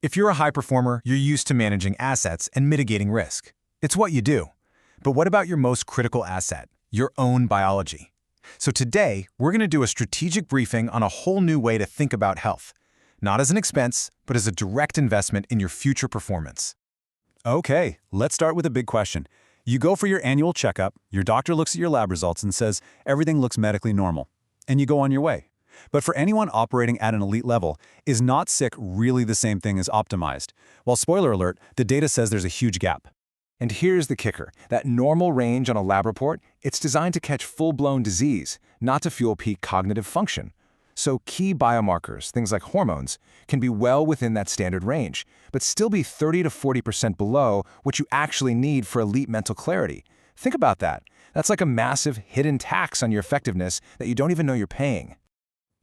If you're a high performer, you're used to managing assets and mitigating risk. It's what you do. But what about your most critical asset, your own biology? So today, we're going to do a strategic briefing on a whole new way to think about health. Not as an expense, but as a direct investment in your future performance. Okay, let's start with a big question. You go for your annual checkup, your doctor looks at your lab results and says, everything looks medically normal, and you go on your way. But for anyone operating at an elite level, is not sick really the same thing as optimized? Well, spoiler alert, the data says there's a huge gap. And here's the kicker. That normal range on a lab report, it's designed to catch full-blown disease, not to fuel peak cognitive function. So key biomarkers, things like hormones, can be well within that standard range, but still be 30 to 40% below what you actually need for elite mental clarity. Think about that. That's like a massive hidden tax on your effectiveness that you don't even know you're paying.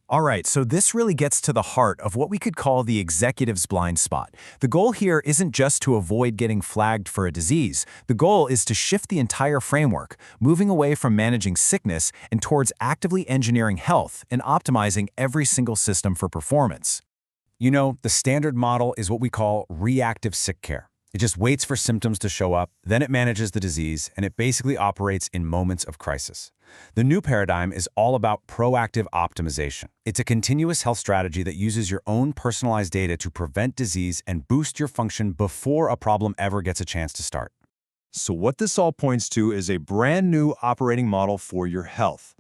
All right, so this really gets to the heart of what we could call the executive's blind spot. The goal here isn't just to avoid getting flagged for a disease. The goal is to shift the entire framework, moving away from managing sickness and towards actively engineering health and optimizing every single system for performance. You know, the standard model is what we call reactive sick care. It just waits for symptoms to show up, then it manages the disease, and it basically operates in moments of crisis. The new paradigm is all about proactive optimization. It's a continuous health strategy that uses your own personalized data to prevent disease and boost your function before a problem ever gets a chance to start. So what this all points to is a brand new operating model for your health.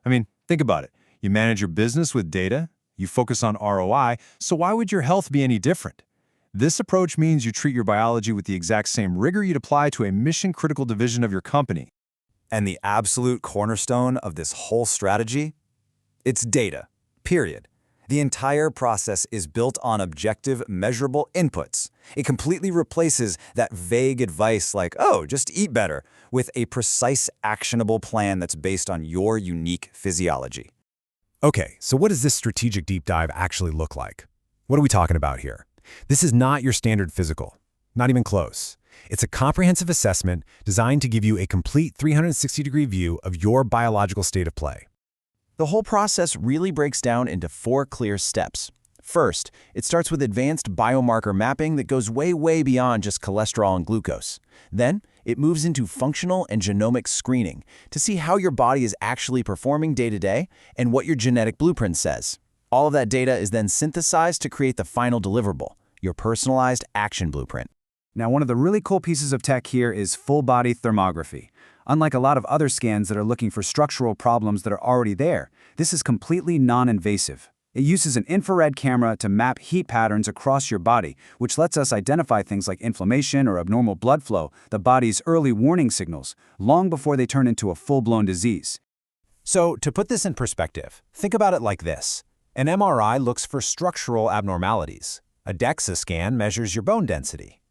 I mean, think about it. You manage your business with data, you focus on ROI, so why would your health be any different? This approach means you treat your biology with the exact same rigor you'd apply to a mission-critical division of your company. And the absolute cornerstone of this whole strategy? It's data, period. The entire process is built on objective, measurable inputs. It completely replaces that vague advice like, oh, just eat better, with a precise, actionable plan that's based on your unique physiology. Okay, so what does this strategic deep dive actually look like? What are we talking about here? This is not your standard physical, not even close. It's a comprehensive assessment designed to give you a complete 360-degree view of your biological state of play. The whole process really breaks down into 4 clear steps. First, it starts with advanced biomarker mapping that goes way beyond just cholesterol and glucose. Then, it moves into functional and genomic screening to see how your body is actually performing day to day and what your genetic blueprint says. All of that data is then synthesized to create the final deliverable, your personalized action blueprint. Now, one of the really cool pieces of tech here is full-body thermography. Unlike a lot of other scans that are looking for structural problems that are already there, this is completely non-invasive. It uses an infrared camera to map heat patterns across your body, which lets us identify things like inflammation or abnormal blood flow, the body's early warning signals, long before they turn into a full-blown disease. So, to put this in perspective, think about it like this. An MRI looks for structural abnormalities. A DEXA scan measures your bone density.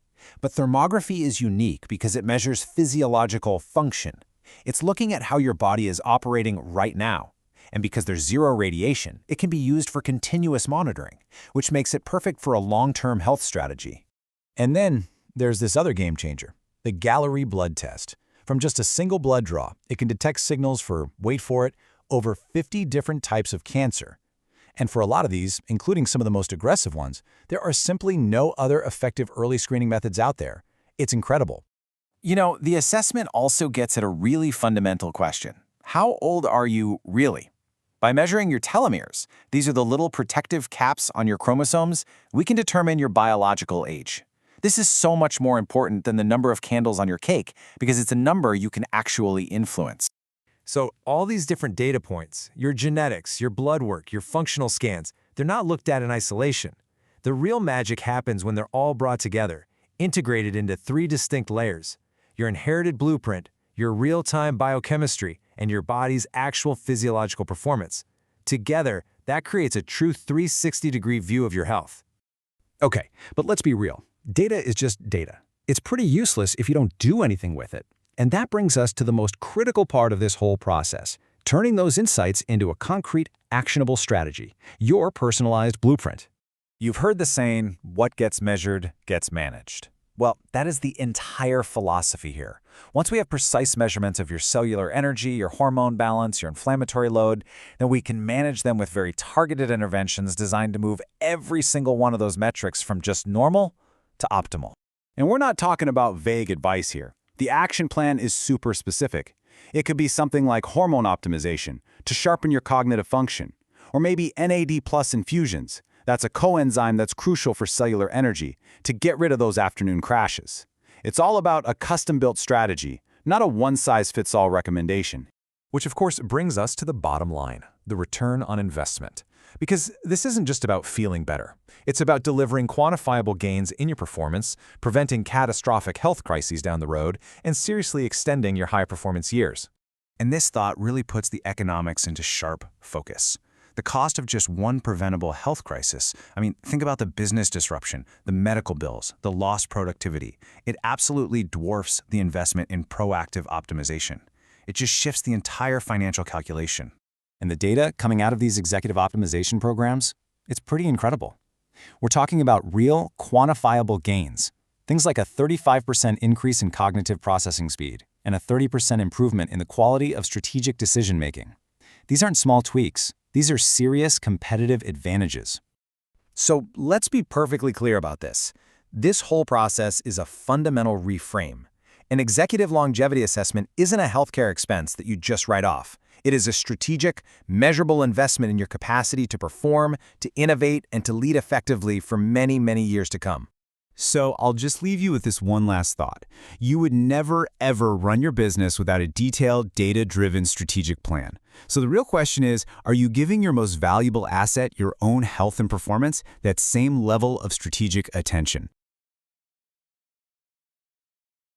But thermography is unique because it measures physiological function. It's looking at how your body is operating right now. And because there's zero radiation, it can be used for continuous monitoring, which makes it perfect for a long-term health strategy. And then there's this other game changer, the Galleri blood test. From just a single blood draw, it can detect signals for, wait for it, over 50 different types of cancer. And for a lot of these, including some of the most aggressive ones, there are simply no other effective early screening methods out there. It's incredible. You know, the assessment also gets at a really fundamental question. How old are you really? By measuring your telomeres, these are the little protective caps on your chromosomes, we can determine your biological age. This is so much more important than the number of candles on your cake because it's a number you can actually influence. So all these different data points, your genetics, your blood work, your functional scans, they're not looked at in isolation. The real magic happens when they're all brought together, integrated into 3 distinct layers: your inherited blueprint, your real-time biochemistry, and your body's actual physiological performance. Together, that creates a true 360-degree view of your health. Okay, but let's be real. Data is just data. It's pretty useless if you don't do anything with it. And that brings us to the most critical part of this whole process, turning those insights into a concrete, actionable strategy, your personalized blueprint. You've heard the saying, what gets measured gets managed. Well, that is the entire philosophy here. Once we have precise measurements of your cellular energy, your hormone balance, your inflammatory load, then we can manage them with very targeted interventions designed to move every single one of those metrics from just normal to optimal. And we're not talking about vague advice here. The action plan is super specific. It could be something like hormone optimization to sharpen your cognitive function, or maybe NAD+ infusions. That's a coenzyme that's crucial for cellular energy to get rid of those afternoon crashes. It's all about a custom-built strategy, not a one-size-fits-all recommendation. Which of course brings us to the bottom line, the return on investment. Because this isn't just about feeling better. It's about delivering quantifiable gains in your performance, preventing catastrophic health crises down the road, and seriously extending your high-performance years. And this thought really puts the economics into sharp focus. The cost of just one preventable health crisis, think about the business disruption, the medical bills, the lost productivity. It absolutely dwarfs the investment in proactive optimization. It just shifts the entire financial calculation. And the data coming out of these executive optimization programs, it's pretty incredible. We're talking about real, quantifiable gains. Things like a 35% increase in cognitive processing speed and a 30% improvement in the quality of strategic decision-making. These aren't small tweaks. These are serious competitive advantages. So let's be perfectly clear about this. This whole process is a fundamental reframe. An executive longevity assessment isn't a healthcare expense that you just write off. It is a strategic, measurable investment in your capacity to perform, to innovate, and to lead effectively for many, many years to come. So I'll just leave you with this one last thought. You would never, ever run your business without a detailed, data-driven strategic plan. So the real question is, are you giving your most valuable asset, your own health and performance, that same level of strategic attention?